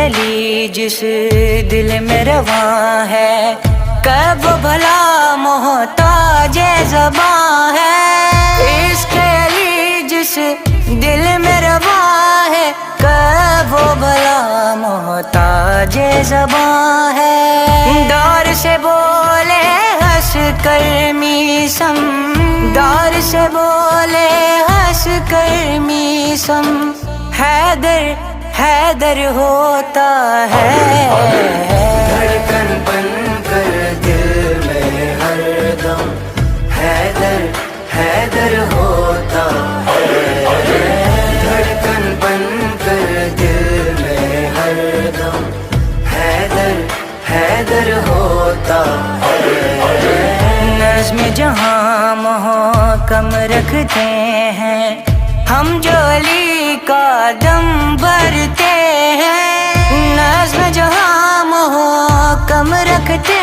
علی جس دل میں رواں ہے، کب وہ بھلا محتاج زباں ہے۔ عشق علی جس دل میں رواں ہے، کب وہ بھلا محتاج زباں ہے۔ دور سے بولے ہنس کر میسم، دور سے بولے ہنس کر میسم، حیدر حیدر ہوتا ہے۔ دھڑکن بن کر دل میں ہر دم حیدر حیدر ہوتا ہے۔ دھڑکن بن کر دل میں ہر دم حیدر حیدر ہوتا ہے۔ نظم جہاں محکم رکھتے ہیں ہم جو علی کا دم بھرتے ہیں، نظم جہاں محکم رکھتے